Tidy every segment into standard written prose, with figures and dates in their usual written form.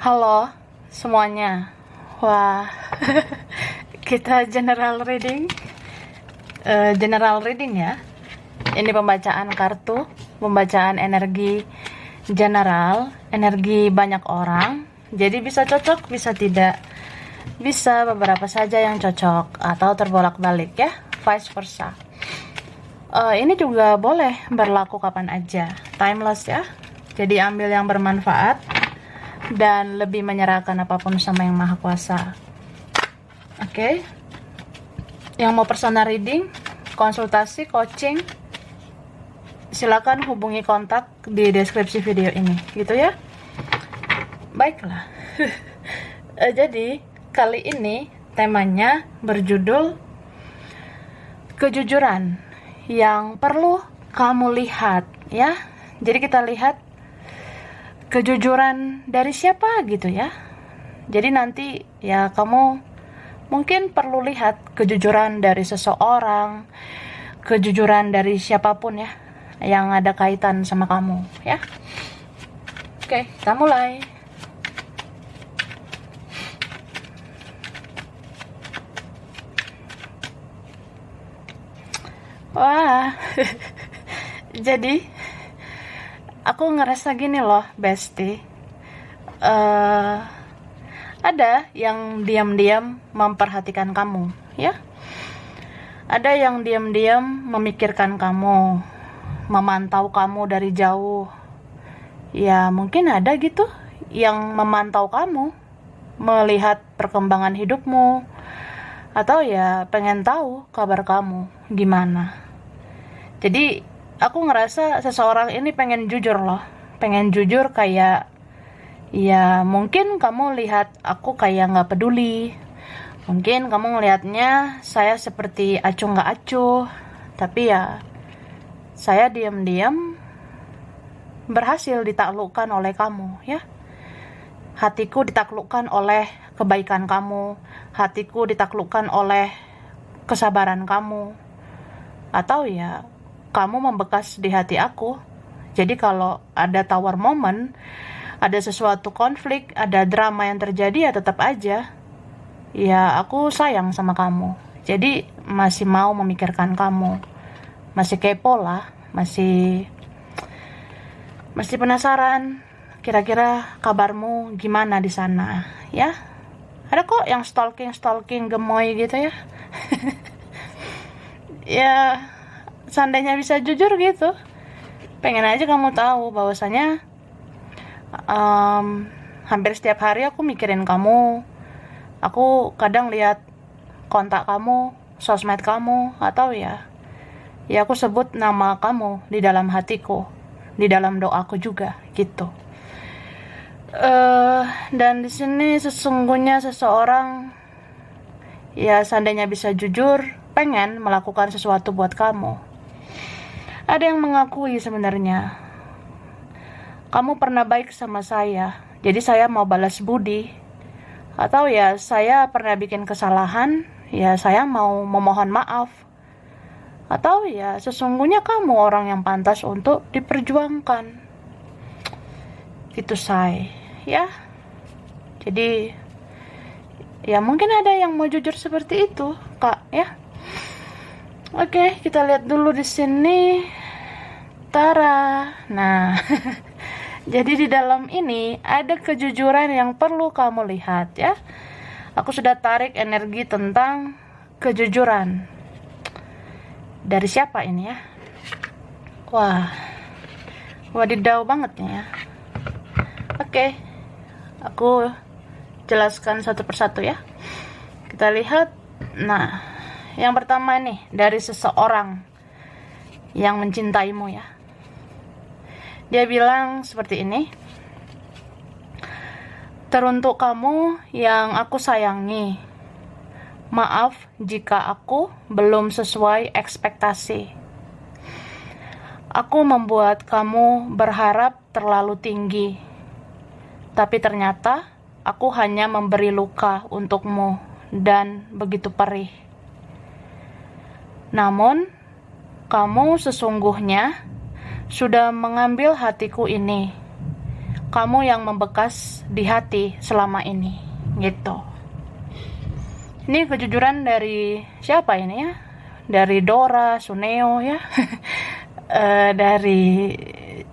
Halo semuanya. Wah, kita general reading ya. Ini pembacaan kartu, pembacaan energi general, energi banyak orang. Jadi bisa cocok, bisa tidak. Bisa beberapa saja yang cocok atau terbolak-balik ya, vice versa. Ini juga boleh berlaku kapan aja, timeless ya. Jadi ambil yang bermanfaat dan lebih menyerahkan apapun sama Yang Maha Kuasa. Oke. Yang mau personal reading, konsultasi, coaching, silakan hubungi kontak di deskripsi video ini, gitu ya. Baiklah. Jadi kali ini temanya berjudul kejujuran yang perlu kamu lihat ya. Jadi kita lihat kejujuran dari siapa gitu ya. Jadi nanti ya kamu mungkin perlu lihat kejujuran dari seseorang, kejujuran dari siapapun ya yang ada kaitan sama kamu ya. Oke, kita mulai. Wah. Jadi aku ngerasa gini loh, Besti. Ada yang diam-diam memperhatikan kamu, ya. Ada yang diam-diam memikirkan kamu, memantau kamu dari jauh. Ya, mungkin ada gitu yang memantau kamu, melihat perkembangan hidupmu, atau ya pengen tahu kabar kamu gimana. Jadi aku ngerasa seseorang ini pengen jujur loh. Pengen jujur kayak, ya mungkin kamu lihat aku kayak gak peduli. Mungkin kamu ngelihatnya saya seperti acuh gak acuh. Tapi ya saya diam-diam berhasil ditaklukkan oleh kamu ya. Hatiku ditaklukkan oleh kebaikan kamu. Hatiku ditaklukkan oleh kesabaran kamu. Atau ya kamu membekas di hati aku. Jadi kalau ada tawar momen, ada sesuatu konflik, ada drama yang terjadi, ya tetap aja ya aku sayang sama kamu. Jadi masih mau memikirkan kamu, masih kepo lah, masih penasaran kira-kira kabarmu gimana di sana ya. Ada kok yang stalking gemoy gitu ya. Ya seandainya bisa jujur gitu, pengen aja kamu tahu bahwasanya hampir setiap hari aku mikirin kamu. Aku kadang lihat kontak kamu, sosmed kamu, atau ya aku sebut nama kamu di dalam hatiku, di dalam doaku juga gitu. Dan di sini sesungguhnya seseorang ya seandainya bisa jujur pengen melakukan sesuatu buat kamu. Ada yang mengakui sebenarnya kamu pernah baik sama saya, jadi saya mau balas budi. Atau ya saya pernah bikin kesalahan, ya saya mau memohon maaf. Atau ya sesungguhnya kamu orang yang pantas untuk diperjuangkan. Gitu say ya. Jadi ya mungkin ada yang mau jujur seperti itu kak ya. Oke, kita lihat dulu di sini. Tara. Nah, jadi di dalam ini ada kejujuran yang perlu kamu lihat ya. Aku sudah tarik energi tentang kejujuran. Dari siapa ini ya? Wah, wadidaw banget nih ya. Oke, aku jelaskan satu persatu ya. Kita lihat. Nah, yang pertama nih dari seseorang yang mencintaimu ya. Dia bilang seperti ini. Teruntuk kamu yang aku sayangi, maaf jika aku belum sesuai ekspektasi. Aku membuat kamu berharap terlalu tinggi, tapi ternyata aku hanya memberi luka untukmu dan begitu perih. Namun, kamu sesungguhnya sudah mengambil hatiku ini. kamu yang membekas di hati selama ini, gitu. Ini kejujuran dari siapa ini ya? Dari Dora, Suneo ya. Dari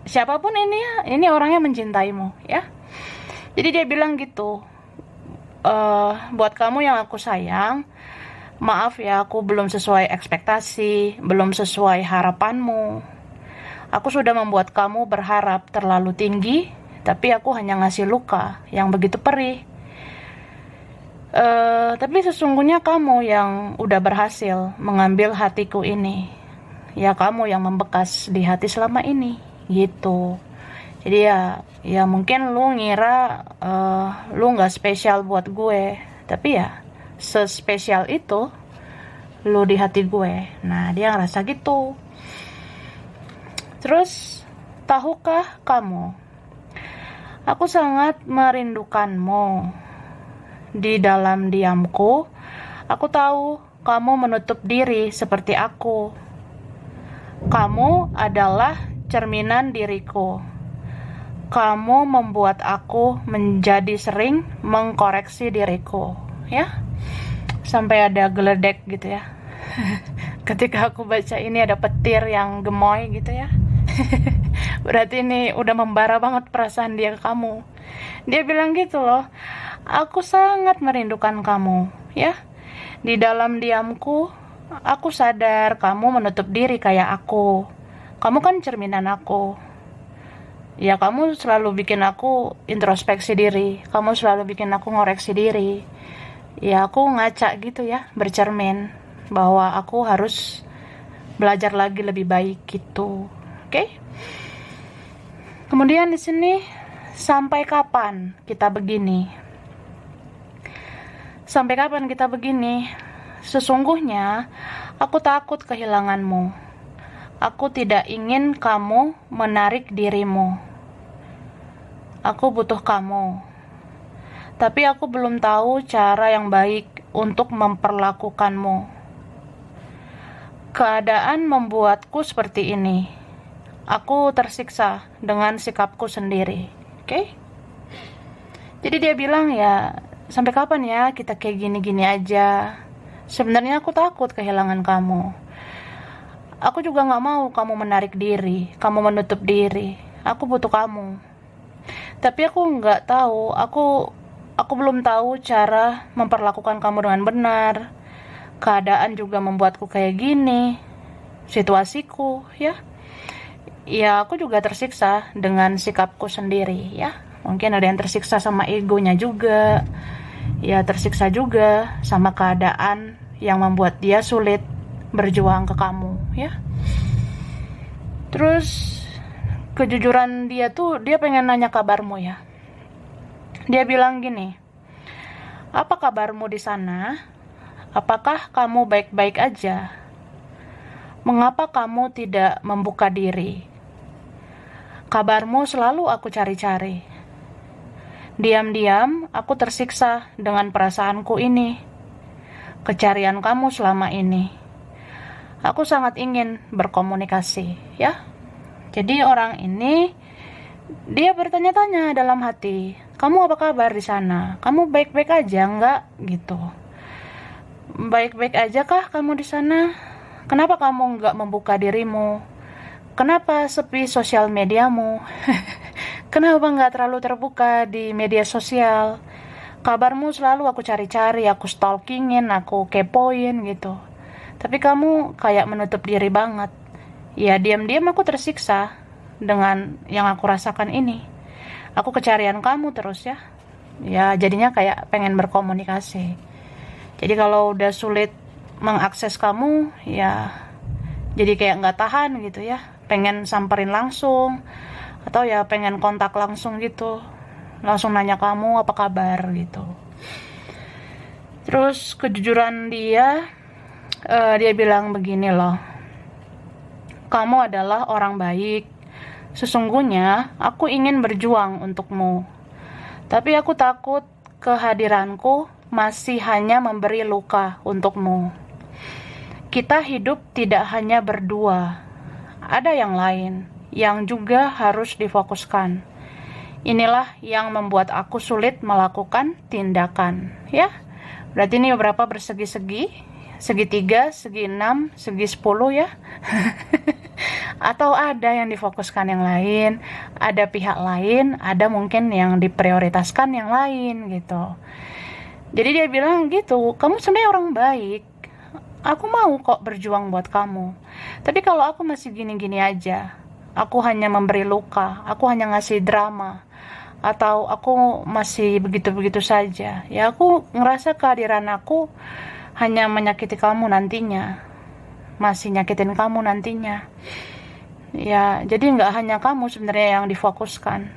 siapapun ini ya, ini orangnya mencintaimu ya. Jadi dia bilang gitu, buat kamu yang aku sayang, maaf ya, aku belum sesuai ekspektasi, belum sesuai harapanmu. Aku sudah membuat kamu berharap terlalu tinggi, tapi aku hanya ngasih luka yang begitu perih. Tapi sesungguhnya kamu yang udah berhasil mengambil hatiku ini. Ya kamu yang membekas di hati selama ini, gitu. Jadi ya mungkin lu ngira lu nggak spesial buat gue, tapi ya sespesial itu lu di hati gue. Nah, dia ngerasa gitu. Terus, tahukah kamu, aku sangat merindukanmu. Di dalam diamku, aku tahu kamu menutup diri seperti aku. Kamu adalah cerminan diriku. Kamu membuat aku menjadi sering mengkoreksi diriku, ya. Sampai ada geledek gitu ya. Ketika aku baca ini ada petir yang gemoy gitu ya. Berarti ini udah membara banget perasaan dia ke kamu. Dia bilang gitu loh, aku sangat merindukan kamu, ya. Di dalam diamku, aku sadar kamu menutup diri kayak aku. Kamu kan cerminan aku. Ya, kamu selalu bikin aku introspeksi diri. Kamu selalu bikin aku ngoreksi diri. Ya, aku ngaca gitu ya, bercermin bahwa aku harus belajar lagi lebih baik gitu. Oke? Kemudian di sini, sampai kapan kita begini? Sampai kapan kita begini? Sesungguhnya, aku takut kehilanganmu. Aku tidak ingin kamu menarik dirimu. Aku butuh kamu. Tapi aku belum tahu cara yang baik untuk memperlakukanmu. Keadaan membuatku seperti ini. Aku tersiksa dengan sikapku sendiri. Oke? Jadi dia bilang ya, sampai kapan ya kita kayak gini-gini aja? Sebenarnya aku takut kehilangan kamu. Aku juga gak mau kamu menarik diri, kamu menutup diri. Aku butuh kamu. Tapi aku nggak tahu, aku belum tahu cara memperlakukan kamu dengan benar. Keadaan juga membuatku kayak gini, situasiku, ya. Ya, aku juga tersiksa dengan sikapku sendiri, ya. Mungkin ada yang tersiksa sama egonya juga. Ya, tersiksa juga sama keadaan yang membuat dia sulit berjuang ke kamu, ya. Terus kejujuran dia tuh, dia pengen nanya kabarmu ya. Dia bilang gini, apa kabarmu di sana? Apakah kamu baik-baik aja? Mengapa kamu tidak membuka diri? Kabarmu selalu aku cari-cari. Diam-diam aku tersiksa dengan perasaanku ini. Kecarian kamu selama ini. Aku sangat ingin berkomunikasi, ya. Jadi orang ini, dia bertanya-tanya dalam hati, kamu apa kabar di sana? Kamu baik-baik aja enggak? Gitu. Baik-baik aja kah kamu di sana? Kenapa kamu enggak membuka dirimu? Kenapa sepi sosial mediamu? Kenapa enggak terlalu terbuka di media sosial? Kabarmu selalu aku cari-cari, aku stalkingin, aku kepoin gitu. Tapi kamu kayak menutup diri banget. Ya, diam-diam aku tersiksa dengan yang aku rasakan ini. Aku kecarian kamu terus ya. Ya, jadinya kayak pengen berkomunikasi. Jadi kalau udah sulit mengakses kamu, ya jadi kayak nggak tahan gitu ya. Pengen samperin langsung, atau ya pengen kontak langsung gitu. Langsung nanya kamu apa kabar gitu. Terus kejujuran dia bilang begini loh. Kamu adalah orang baik. Sesungguhnya aku ingin berjuang untukmu. Tapi aku takut kehadiranku masih hanya memberi luka untukmu. Kita hidup tidak hanya berdua. Ada yang lain yang juga harus difokuskan. Inilah yang membuat aku sulit melakukan tindakan. Ya, berarti ini beberapa bersegi-segi, segitiga, segi 6, segi 10 ya. Atau ada yang difokuskan yang lain, ada pihak lain, ada mungkin yang diprioritaskan yang lain gitu. Jadi dia bilang gitu, kamu sebenarnya orang baik, aku mau kok berjuang buat kamu. Tapi kalau aku masih gini-gini aja, aku hanya memberi luka, aku hanya ngasih drama, atau aku masih begitu-begitu saja, ya aku ngerasa kehadiran aku hanya menyakiti kamu nantinya, masih nyakitin kamu nantinya. Ya, jadi nggak hanya kamu sebenarnya yang difokuskan.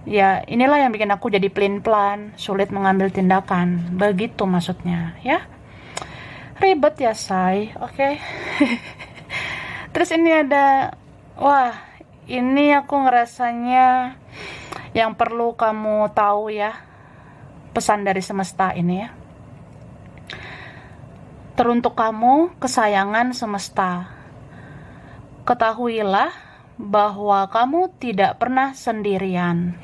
Ya, inilah yang bikin aku jadi pelin-pelan, sulit mengambil tindakan. Begitu maksudnya, ya. Ribet ya, say. Oke. Terus ini ada, wah, ini aku ngerasanya yang perlu kamu tahu ya, pesan dari semesta ini ya. Teruntuk kamu, kesayangan semesta. Ketahuilah bahwa kamu tidak pernah sendirian.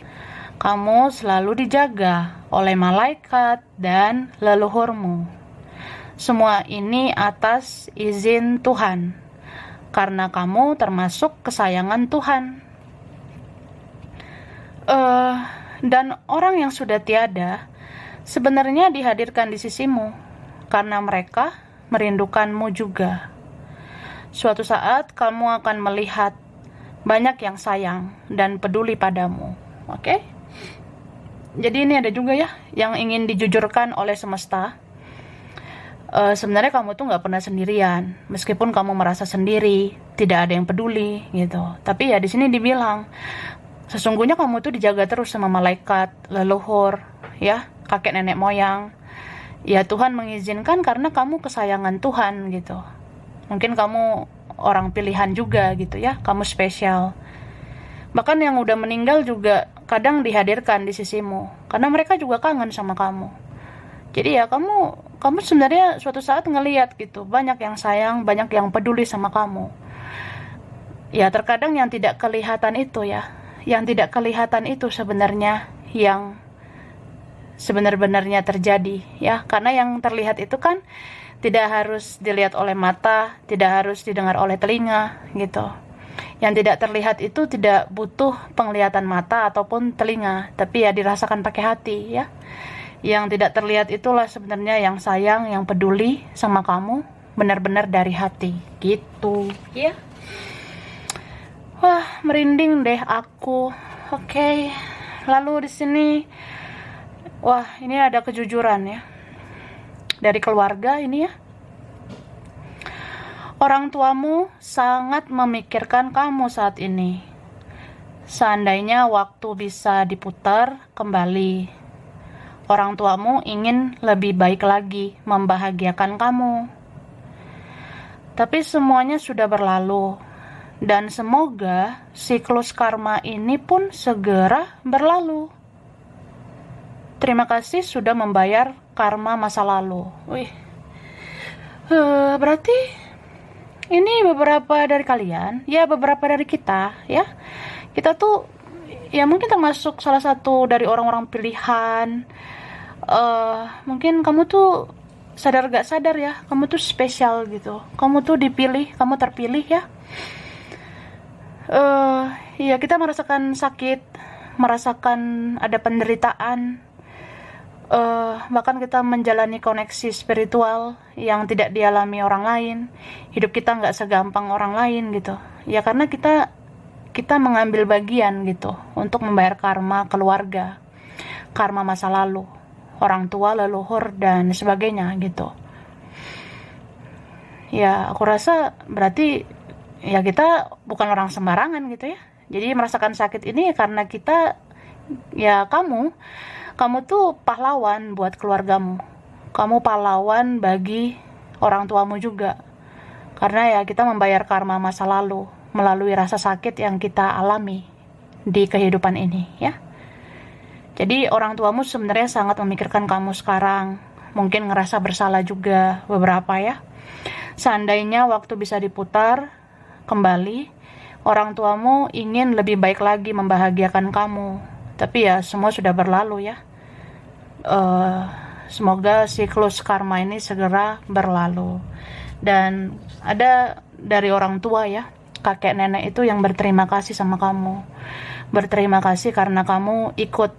Kamu selalu dijaga oleh malaikat dan leluhurmu. Semua ini atas izin Tuhan, karena kamu termasuk kesayangan Tuhan. Dan orang yang sudah tiada sebenarnya dihadirkan di sisimu, karena mereka merindukanmu juga. Suatu saat kamu akan melihat banyak yang sayang dan peduli padamu. Oke? Jadi ini ada juga ya yang ingin dijujurkan oleh semesta. Sebenarnya kamu tuh nggak pernah sendirian, meskipun kamu merasa sendiri, tidak ada yang peduli gitu. Tapi ya di sini dibilang, sesungguhnya kamu tuh dijaga terus sama malaikat, leluhur, ya, kakek nenek moyang. Ya Tuhan mengizinkan karena kamu kesayangan Tuhan gitu. Mungkin kamu orang pilihan juga gitu ya, kamu spesial. Bahkan yang udah meninggal juga kadang dihadirkan di sisimu, karena mereka juga kangen sama kamu. Jadi ya kamu sebenarnya suatu saat ngelihat gitu, banyak yang sayang, banyak yang peduli sama kamu. Ya terkadang yang tidak kelihatan itu ya, yang tidak kelihatan itu sebenarnya yang sebenar-benarnya terjadi ya, karena yang terlihat itu kan tidak harus dilihat oleh mata, tidak harus didengar oleh telinga gitu. Yang tidak terlihat itu tidak butuh penglihatan mata ataupun telinga, tapi ya dirasakan pakai hati ya. Yang tidak terlihat itulah sebenarnya yang sayang, yang peduli sama kamu benar-benar dari hati gitu ya. Wah, merinding deh aku. Oke. Lalu di sini, wah, ini ada kejujuran ya dari keluarga ini ya. Orang tuamu sangat memikirkan kamu saat ini. Seandainya waktu bisa diputar kembali, orang tuamu ingin lebih baik lagi membahagiakan kamu. Tapi semuanya sudah berlalu, dan semoga siklus karma ini pun segera berlalu. Terima kasih sudah membayar karma masa lalu. Wih, berarti ini beberapa dari kalian, ya beberapa dari kita, ya. Kita tuh, ya mungkin termasuk salah satu dari orang-orang pilihan. Mungkin kamu tuh sadar gak sadar ya, kamu tuh spesial gitu. Kamu tuh dipilih, kamu terpilih ya. Ya kita merasakan sakit, merasakan ada penderitaan. Bahkan kita menjalani koneksi spiritual yang tidak dialami orang lain. Hidup kita nggak segampang orang lain gitu ya, karena kita mengambil bagian gitu untuk membayar karma keluarga, karma masa lalu, orang tua, leluhur dan sebagainya gitu. Ya aku rasa berarti ya kita bukan orang sembarangan gitu ya. Jadi merasakan sakit ini karena kita, ya kamu tuh pahlawan buat keluargamu. Kamu pahlawan bagi orang tuamu juga. Karena ya kita membayar karma masa lalu melalui rasa sakit yang kita alami di kehidupan ini ya. Jadi orang tuamu sebenarnya sangat memikirkan kamu sekarang. Mungkin ngerasa bersalah juga beberapa ya. Seandainya waktu bisa diputar kembali, Orang tuamu ingin lebih baik lagi membahagiakan kamu. Tapi ya semua sudah berlalu ya. Semoga siklus karma ini segera berlalu. Dan ada dari orang tua ya, kakek nenek itu yang berterima kasih sama kamu. Berterima kasih karena kamu ikut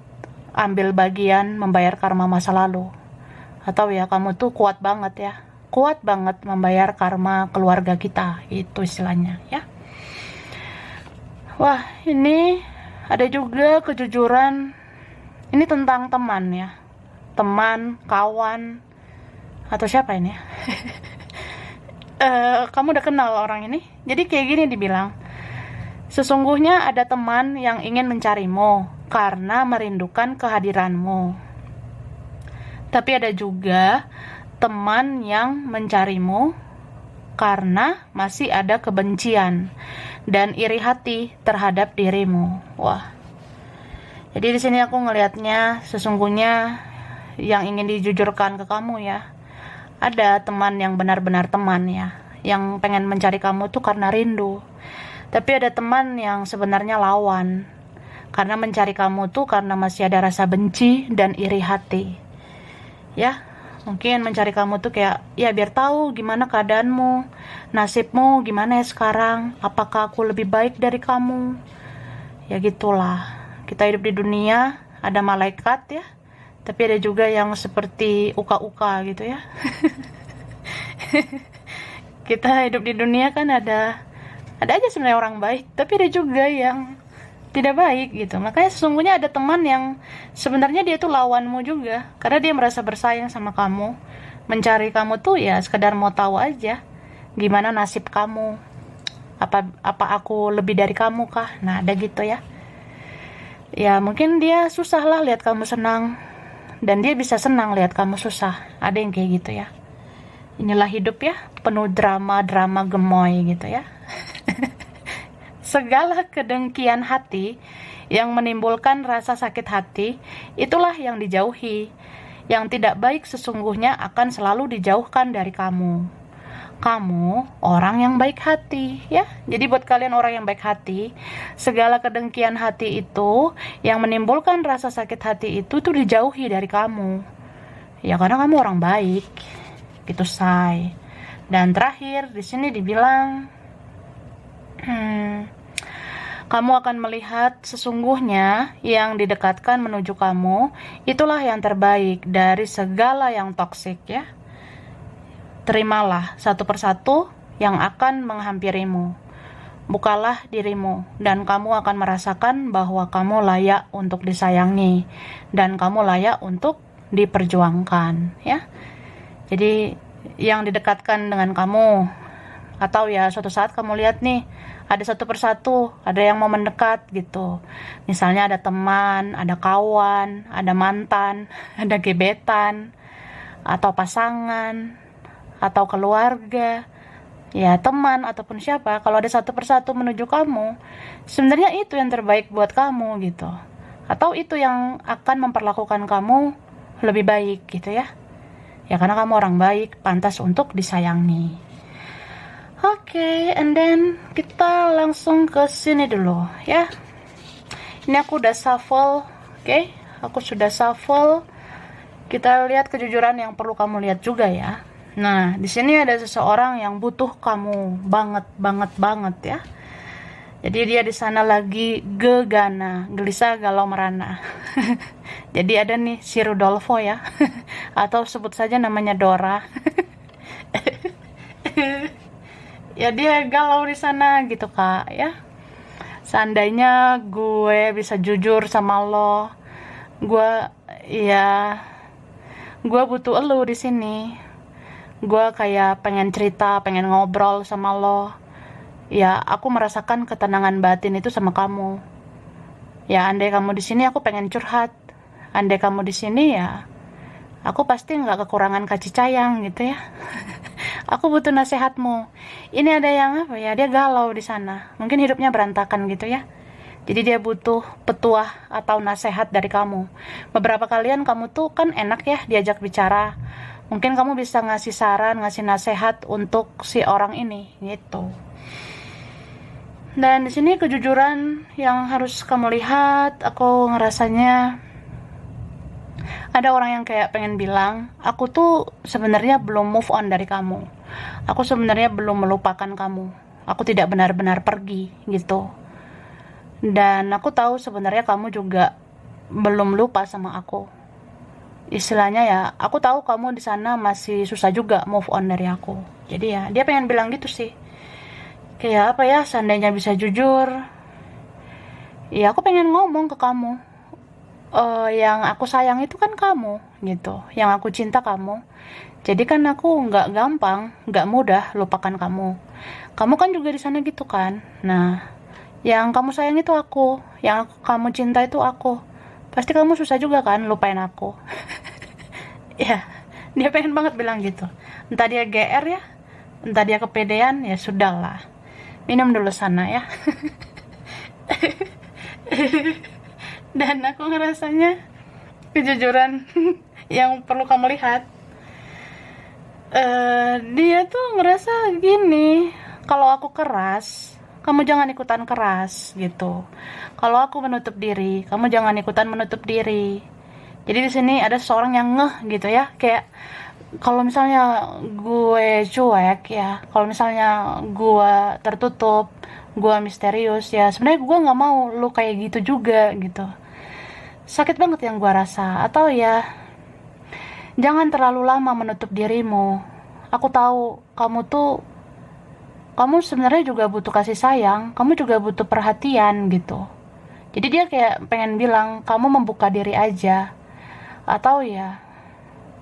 ambil bagian membayar karma masa lalu. Atau ya kamu tuh kuat banget ya. Kuat banget membayar karma keluarga kita. Itu istilahnya ya. Wah, ini ada juga kejujuran. Ini tentang teman ya. Teman, kawan, atau siapa ini ya? Kamu udah kenal orang ini? Jadi kayak gini dibilang. Sesungguhnya ada teman yang ingin mencarimu karena merindukan kehadiranmu. Tapi ada juga teman yang mencarimu karena masih ada kebencian dan iri hati terhadap dirimu. Wah. Jadi di sini aku ngelihatnya sesungguhnya yang ingin dijujurkan ke kamu ya. Ada teman yang benar-benar teman ya, yang pengen mencari kamu tuh karena rindu. Tapi ada teman yang sebenarnya lawan, karena mencari kamu tuh karena masih ada rasa benci dan iri hati. Ya, mungkin mencari kamu tuh kayak, ya biar tahu gimana keadaanmu, nasibmu gimana ya sekarang, apakah aku lebih baik dari kamu. Ya gitulah, kita hidup di dunia, ada malaikat ya, tapi ada juga yang seperti uka-uka gitu ya. Kita hidup di dunia kan ada aja sebenarnya orang baik, tapi ada juga yang tidak baik gitu. Makanya sesungguhnya ada teman yang sebenarnya dia tuh lawanmu juga, karena dia merasa bersayang sama kamu. Mencari kamu tuh ya sekedar mau tahu aja gimana nasib kamu. Apa aku lebih dari kamu kah? Nah, ada gitu ya. Ya mungkin dia susah lah lihat kamu senang, dan dia bisa senang lihat kamu susah. Ada yang kayak gitu ya. Inilah hidup ya, penuh drama-drama gemoy gitu ya. Segala kedengkian hati yang menimbulkan rasa sakit hati, itulah yang dijauhi. Yang tidak baik sesungguhnya akan selalu dijauhkan dari kamu. Kamu orang yang baik hati ya. Jadi buat kalian orang yang baik hati, segala kedengkian hati itu yang menimbulkan rasa sakit hati itu tuh dijauhi dari kamu. Ya karena kamu orang baik. Gitu say. Dan terakhir di sini dibilang kamu akan melihat sesungguhnya yang didekatkan menuju kamu itulah yang terbaik dari segala yang toksik ya. Terimalah satu persatu yang akan menghampirimu. Bukalah dirimu dan kamu akan merasakan bahwa kamu layak untuk disayangi dan kamu layak untuk diperjuangkan ya. Jadi yang didekatkan dengan kamu, atau ya suatu saat kamu lihat nih ada satu persatu, ada yang mau mendekat gitu. Misalnya ada teman, ada kawan, ada mantan, ada gebetan, atau pasangan, atau keluarga, ya teman ataupun siapa. Kalau ada satu persatu menuju kamu, sebenarnya itu yang terbaik buat kamu gitu. Atau itu yang akan memperlakukan kamu lebih baik gitu ya. Ya karena kamu orang baik, pantas untuk disayangi. Oke, and then kita langsung ke sini dulu ya. Ini aku udah shuffle, oke? Aku sudah shuffle. Kita lihat kejujuran yang perlu kamu lihat juga ya. Nah, di sini ada seseorang yang butuh kamu banget ya. Jadi dia di sana lagi gegana, gelisah, galau, merana. Jadi ada nih si Rudolfo ya, atau sebut saja namanya Dora. Ya dia galau di sana gitu kak ya. Seandainya gue bisa jujur sama lo, gue butuh lo di sini. Gue kayak pengen cerita, pengen ngobrol sama lo. Ya aku merasakan ketenangan batin itu sama kamu. Ya andai kamu di sini aku pengen curhat. Andai kamu di sini ya aku pasti nggak kekurangan kasih sayang gitu ya. Aku butuh nasihatmu. Ini ada yang apa ya? Dia galau di sana. Mungkin hidupnya berantakan gitu ya. Jadi dia butuh petuah atau nasihat dari kamu. Beberapa kalian kamu tuh kan enak ya diajak bicara. Mungkin kamu bisa ngasih saran, ngasih nasihat untuk si orang ini gitu. Dan di sini kejujuran yang harus kamu lihat, aku ngerasanya ada orang yang kayak pengen bilang, aku tuh sebenarnya belum move on dari kamu. Aku sebenarnya belum melupakan kamu. Aku tidak benar-benar pergi gitu. Dan aku tahu sebenarnya kamu juga belum lupa sama aku. Istilahnya ya, aku tahu kamu di sana masih susah juga move on dari aku. Jadi ya, dia pengen bilang gitu sih. Kayak apa ya, seandainya bisa jujur, ya aku pengen ngomong ke kamu. Yang aku sayang itu kan kamu gitu, yang aku cinta kamu. Jadi kan aku nggak gampang, nggak mudah lupakan kamu. Kamu kan juga di sana gitu kan. Nah, yang kamu sayang itu aku, yang kamu cinta itu aku. Pasti kamu susah juga kan lupain aku. Ya, dia pengen banget bilang gitu. Entah dia GR ya, entah dia kepedean, ya sudahlah. Minum dulu sana ya. Dan aku ngerasanya kejujuran yang perlu kamu lihat, dia tuh ngerasa gini, kalau aku keras, kamu jangan ikutan keras gitu. Kalau aku menutup diri, kamu jangan ikutan menutup diri. Jadi di sini ada seorang yang ngeh gitu ya, kayak kalau misalnya gue cuek ya, kalau misalnya gue tertutup, gue misterius ya, sebenarnya gue nggak mau lu kayak gitu juga gitu. Sakit banget yang gue rasa. Atau ya, jangan terlalu lama menutup dirimu. Aku tahu kamu sebenarnya juga butuh kasih sayang, kamu juga butuh perhatian gitu. Jadi dia kayak pengen bilang kamu membuka diri aja. Atau ya,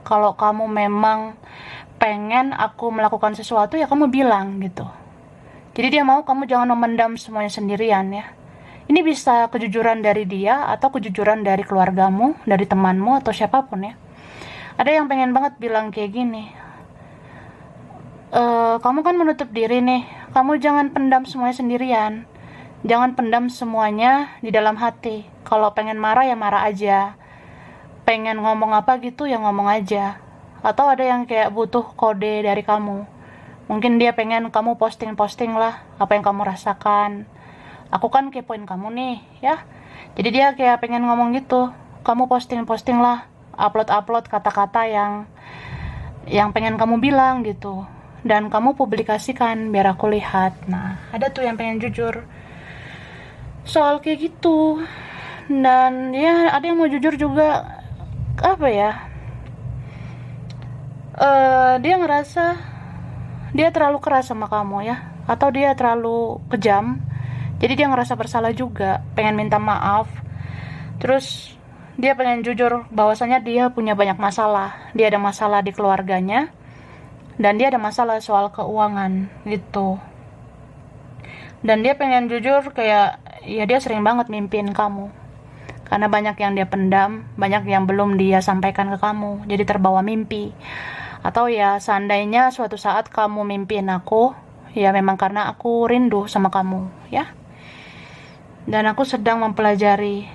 kalau kamu memang pengen aku melakukan sesuatu, ya kamu bilang gitu. Jadi dia mau kamu jangan memendam semuanya sendirian ya. Ini bisa kejujuran dari dia, atau kejujuran dari keluargamu, dari temanmu, atau siapapun ya. Ada yang pengen banget bilang kayak gini, kamu kan menutup diri nih, kamu jangan pendam semuanya sendirian. Jangan pendam semuanya di dalam hati. Kalau pengen marah ya marah aja. Pengen ngomong apa gitu ya ngomong aja. Atau ada yang kayak butuh kode dari kamu. Mungkin dia pengen kamu posting-posting lah apa yang kamu rasakan. Aku kan kepoin kamu nih ya. Jadi dia kayak pengen ngomong gitu, kamu posting-posting lah, upload-upload kata-kata yang pengen kamu bilang gitu, dan kamu publikasikan biar aku lihat. Nah, ada tuh yang pengen jujur soal kayak gitu. Dan ya ada yang mau jujur juga, apa ya, dia ngerasa dia terlalu keras sama kamu ya, atau dia terlalu kejam. Jadi dia ngerasa bersalah juga, pengen minta maaf. Terus dia pengen jujur bahwasanya dia punya banyak masalah. Dia ada masalah di keluarganya, dan dia ada masalah soal keuangan gitu. Dan dia pengen jujur kayak, ya dia sering banget mimpiin kamu. Karena banyak yang dia pendam, banyak yang belum dia sampaikan ke kamu. Jadi terbawa mimpi. Atau ya seandainya suatu saat kamu mimpiin aku, ya memang karena aku rindu sama kamu ya. Dan aku sedang mempelajari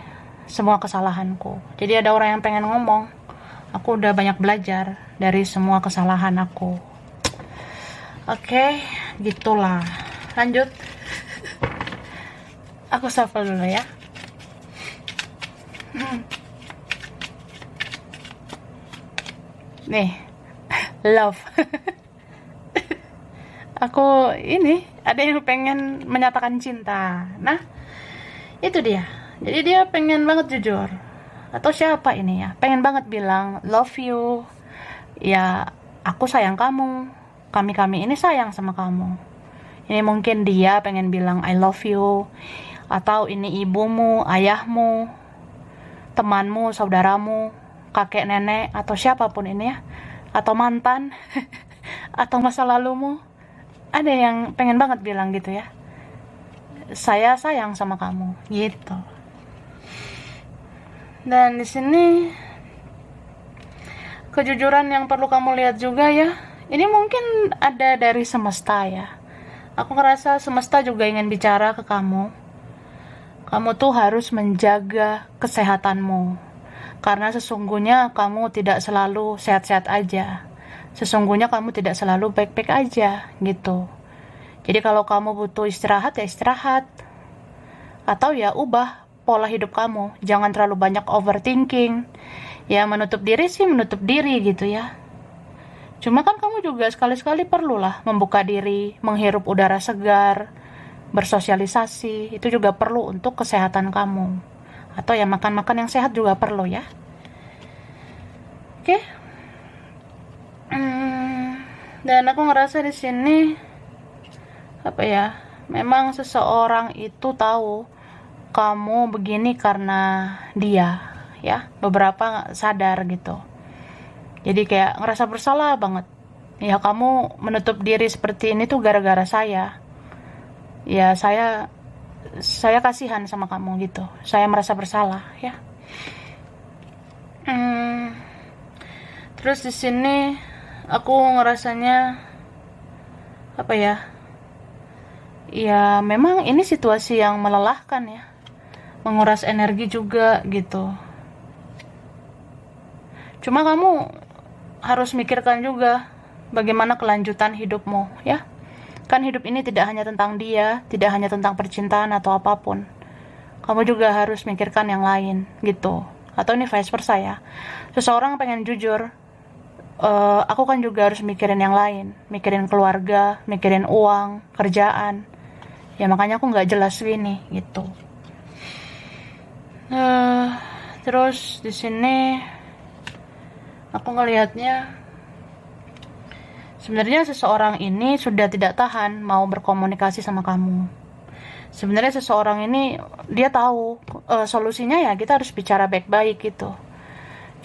semua kesalahanku. Jadi ada orang yang pengen ngomong, aku udah banyak belajar dari semua kesalahan aku. Oke, gitulah. Lanjut. Aku shuffle dulu ya. Nih, love. Aku ini ada yang pengen menyatakan cinta. Nah, itu dia. Jadi dia pengen banget jujur. Atau siapa ini ya, pengen banget bilang love you. Ya, aku sayang kamu. Kami ini sayang sama kamu. Ini mungkin dia pengen bilang I love you. Atau ini ibumu, ayahmu, temanmu, saudaramu, kakek nenek, atau siapapun ini ya. Atau mantan. Atau masa lalumu. Ada yang pengen banget bilang gitu ya, saya sayang sama kamu gitu. Dan di sini kejujuran yang perlu kamu lihat juga ya, ini mungkin ada dari semesta ya. Aku ngerasa semesta juga ingin bicara ke kamu. Kamu tuh harus menjaga kesehatanmu, karena sesungguhnya kamu tidak selalu sehat-sehat aja. Sesungguhnya kamu tidak selalu baik-baik aja gitu. Jadi kalau kamu butuh istirahat ya istirahat, atau ya ubah pola hidup kamu, jangan terlalu banyak overthinking. Ya menutup diri sih menutup diri gitu ya, cuma kan kamu juga sekali-sekali perlulah membuka diri, menghirup udara segar, bersosialisasi, itu juga perlu untuk kesehatan kamu. Atau ya makan-makan yang sehat juga perlu ya. Oke. Dan aku ngerasa di sini apa ya? Memang seseorang itu tahu kamu begini karena dia, ya. Beberapa nggak sadar gitu. Jadi kayak ngerasa bersalah banget. Ya kamu menutup diri seperti ini tuh gara-gara saya. Ya saya kasihan sama kamu gitu. Saya merasa bersalah ya. Terus di sini aku ngerasanya apa ya? Ya memang ini situasi yang melelahkan ya. Menguras energi juga gitu. Cuma kamu harus mikirkan juga bagaimana kelanjutan hidupmu ya. Kan hidup ini tidak hanya tentang dia, tidak hanya tentang percintaan atau apapun. Kamu juga harus mikirkan yang lain gitu. Atau ini vice versa ya. Seseorang pengen jujur, aku kan juga harus mikirin yang lain, mikirin keluarga, mikirin uang, kerjaan. Ya makanya aku nggak jelas gini gitu. Terus di sini aku ngelihatnya sebenarnya seseorang ini sudah tidak tahan mau berkomunikasi sama kamu. Sebenarnya seseorang ini dia tahu solusinya ya kita harus bicara baik-baik gitu.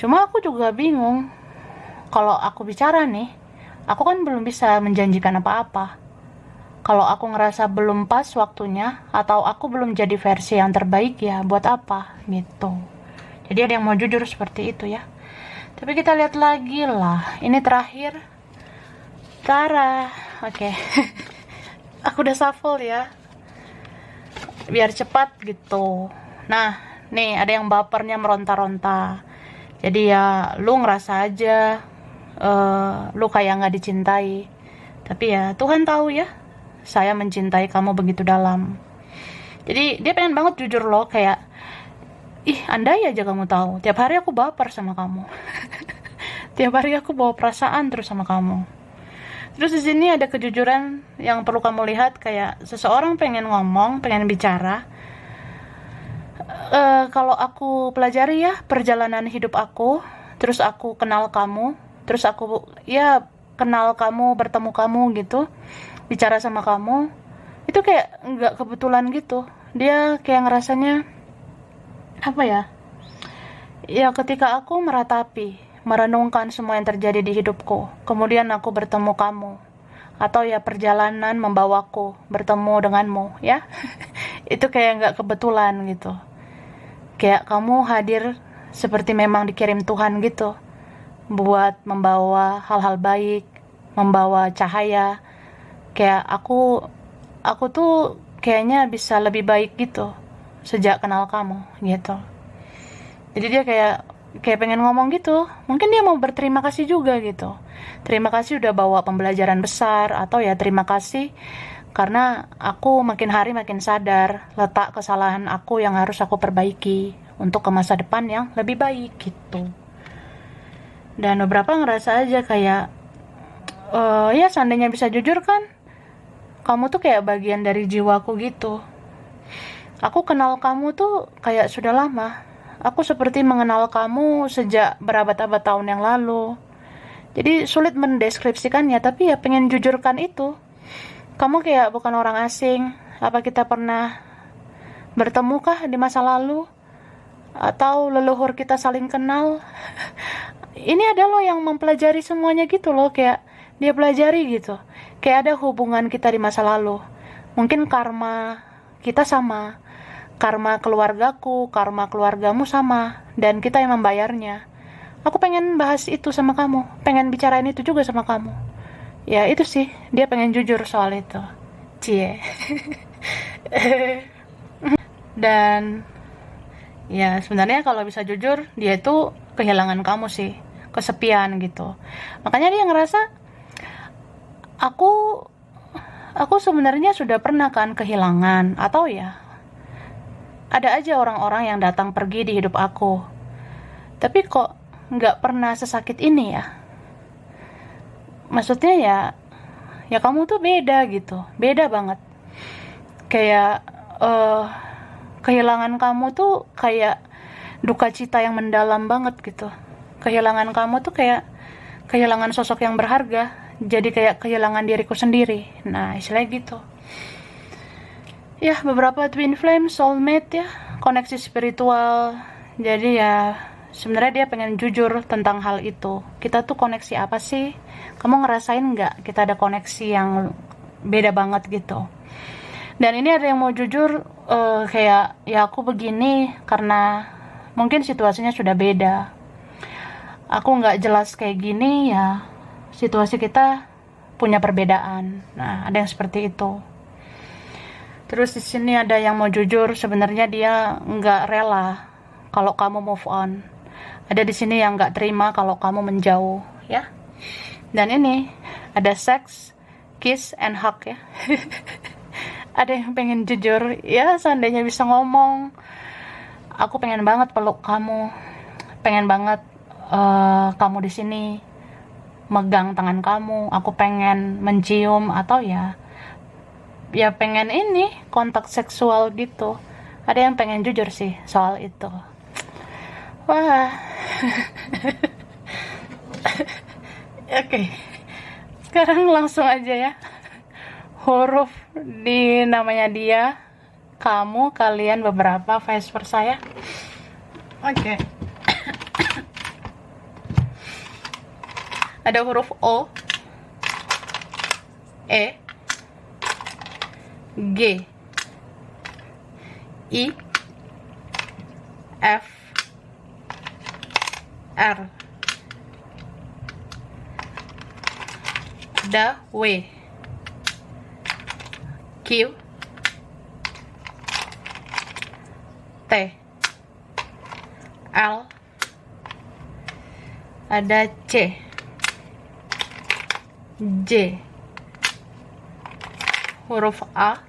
Cuma aku juga bingung. Kalau aku bicara nih, aku kan belum bisa menjanjikan apa-apa. Kalau aku ngerasa belum pas waktunya, atau aku belum jadi versi yang terbaik ya, buat apa gitu. Jadi ada yang mau jujur seperti itu ya. Tapi kita lihat lagi lah. Ini terakhir. Tara. Oke. Aku udah shuffle ya. Biar cepat gitu. Nah, nih ada yang bapernya meronta-ronta. Jadi ya lu ngerasa aja lu kayak gak dicintai. Tapi ya Tuhan tahu ya, saya mencintai kamu begitu dalam. Jadi dia pengen banget jujur loh, kayak andai aja kamu tahu, tiap hari aku baper sama kamu. Tiap hari aku bawa perasaan terus sama kamu. Terus di sini ada kejujuran yang perlu kamu lihat, kayak seseorang pengen ngomong, pengen bicara. Kalau aku pelajari ya perjalanan hidup aku, terus aku kenal kamu, terus aku ya kenal kamu, bertemu kamu gitu, bicara sama kamu, itu kayak nggak kebetulan gitu. Dia kayak ngerasanya apa ya? Ya ketika aku meratapi, merenungkan semua yang terjadi di hidupku, kemudian aku bertemu kamu, atau ya perjalanan membawaku bertemu denganmu ya. Itu kayak nggak kebetulan gitu. Kayak kamu hadir seperti memang dikirim Tuhan gitu, buat membawa hal-hal baik, membawa cahaya. Kayak aku tuh kayaknya bisa lebih baik gitu sejak kenal kamu gitu. Jadi dia kayak pengen ngomong gitu. Mungkin dia mau berterima kasih juga gitu. Terima kasih udah bawa pembelajaran besar, atau ya terima kasih karena aku makin hari makin sadar letak kesalahan aku yang harus aku perbaiki untuk ke masa depan yang lebih baik gitu. Dan beberapa ngerasa aja kayak ya seandainya bisa jujur kan, kamu tuh kayak bagian dari jiwaku gitu. Aku kenal kamu tuh kayak sudah lama. Aku seperti mengenal kamu sejak berabad-abad tahun yang lalu. Jadi sulit mendeskripsikannya, tapi ya pengen jujurkan itu. Kamu kayak bukan orang asing. Apa kita pernah bertemu kah di masa lalu? Atau leluhur kita saling kenal? Ini ada loh yang mempelajari semuanya gitu loh, kayak dia pelajari gitu. Kayak ada hubungan kita di masa lalu. Mungkin karma kita sama. Karma keluargaku, karma keluargamu sama. Dan kita yang membayarnya. Aku pengen bahas itu sama kamu. Pengen bicarain itu juga sama kamu. Ya itu sih, dia pengen jujur soal itu. Cie. Dan ya sebenarnya kalau bisa jujur, dia itu kehilangan kamu sih, kesepian gitu. Makanya dia ngerasa aku aku sebenarnya sudah pernah kan kehilangan, atau ya ada aja orang-orang yang datang pergi di hidup aku. Tapi kok nggak pernah sesakit ini ya? Maksudnya ya kamu tuh beda gitu, beda banget. Kayak kehilangan kamu tuh kayak duka cita yang mendalam banget gitu. Kehilangan kamu tuh kayak kehilangan sosok yang berharga, jadi kayak kehilangan diriku sendiri. Nah, istilahnya gitu. Ya, beberapa twin flame, soulmate ya, koneksi spiritual. Jadi ya, sebenarnya dia pengen jujur tentang hal itu. Kita tuh koneksi apa sih? Kamu ngerasain nggak kita ada koneksi yang beda banget gitu? Dan ini ada yang mau jujur, kayak ya aku begini karena mungkin situasinya sudah beda. Aku nggak jelas kayak gini ya, situasi kita punya perbedaan. Nah, ada yang seperti itu. Terus di sini ada yang mau jujur, sebenarnya dia nggak rela kalau kamu move on. Ada di sini yang nggak terima kalau kamu menjauh, ya. Dan ini ada sex, kiss, and hug ya. Ada yang pengen jujur, ya seandainya bisa ngomong. Aku pengen banget peluk kamu, pengen banget kamu di sini megang tangan kamu. Aku pengen mencium atau ya pengen ini kontak seksual gitu. Ada yang pengen jujur sih soal itu. Wah. Oke. Sekarang langsung aja ya. Huruf di namanya dia, kamu, kalian, beberapa, vice versa ya. Oke. Ada huruf O, E, G, I, F, R. Ada W, Q, T, L, ada C, J, huruf A,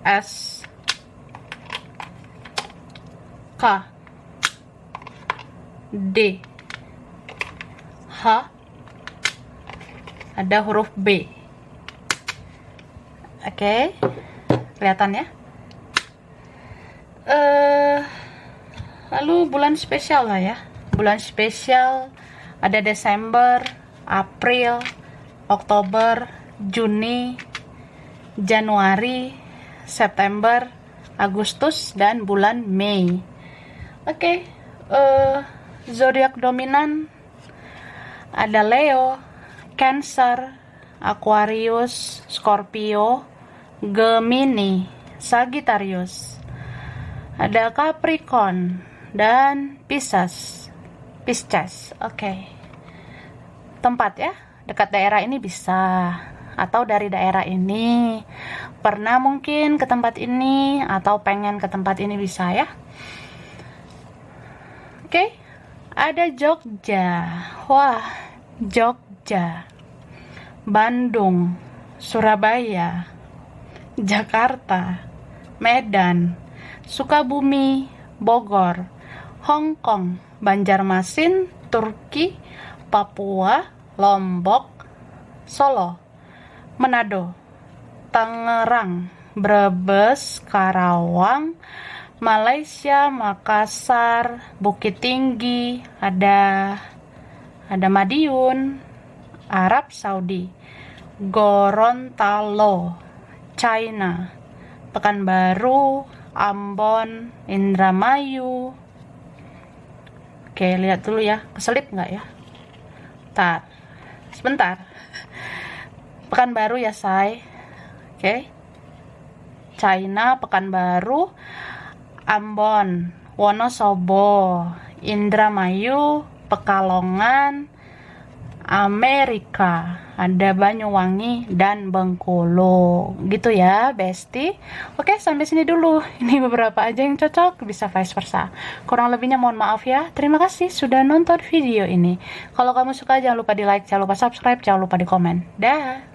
S, K, D, H, ada huruf B. Oke, kelihatan ya. Lalu bulan spesial lah ya. Bulan spesial ada Desember, April, Oktober, Juni, Januari, September, Agustus, dan bulan Mei. Oke, zodiak dominan ada Leo, Cancer, Aquarius, Scorpio, Gemini, Sagittarius. Ada Capricorn dan Pisces. Oke. Tempat ya, dekat daerah ini bisa, atau dari daerah ini. Pernah mungkin ke tempat ini atau pengen ke tempat ini bisa ya. Oke. Ada Jogja. Wah, Jogja. Bandung, Surabaya, Jakarta, Medan, Sukabumi, Bogor, Hong Kong, Banjarmasin, Turki, Papua, Lombok, Solo, Manado, Tangerang, Brebes, Karawang, Malaysia, Makassar, Bukit Tinggi, ada Madiun, Arab Saudi, Gorontalo, China, Pekanbaru, Ambon, Indramayu. Oke, lihat dulu ya, keselip nggak ya? Sebentar. Pekanbaru ya, say. Oke. China, Pekanbaru, Ambon, Wonosobo, Indramayu, Pekalongan, Amerika, ada Banyuwangi dan Bengkulu. Gitu ya, Besti. Oke, sampai sini dulu. Ini beberapa aja yang cocok, bisa vice versa. Kurang lebihnya mohon maaf ya. Terima kasih sudah nonton video ini. Kalau kamu suka jangan lupa di like, jangan lupa subscribe, jangan lupa di komen. Dah.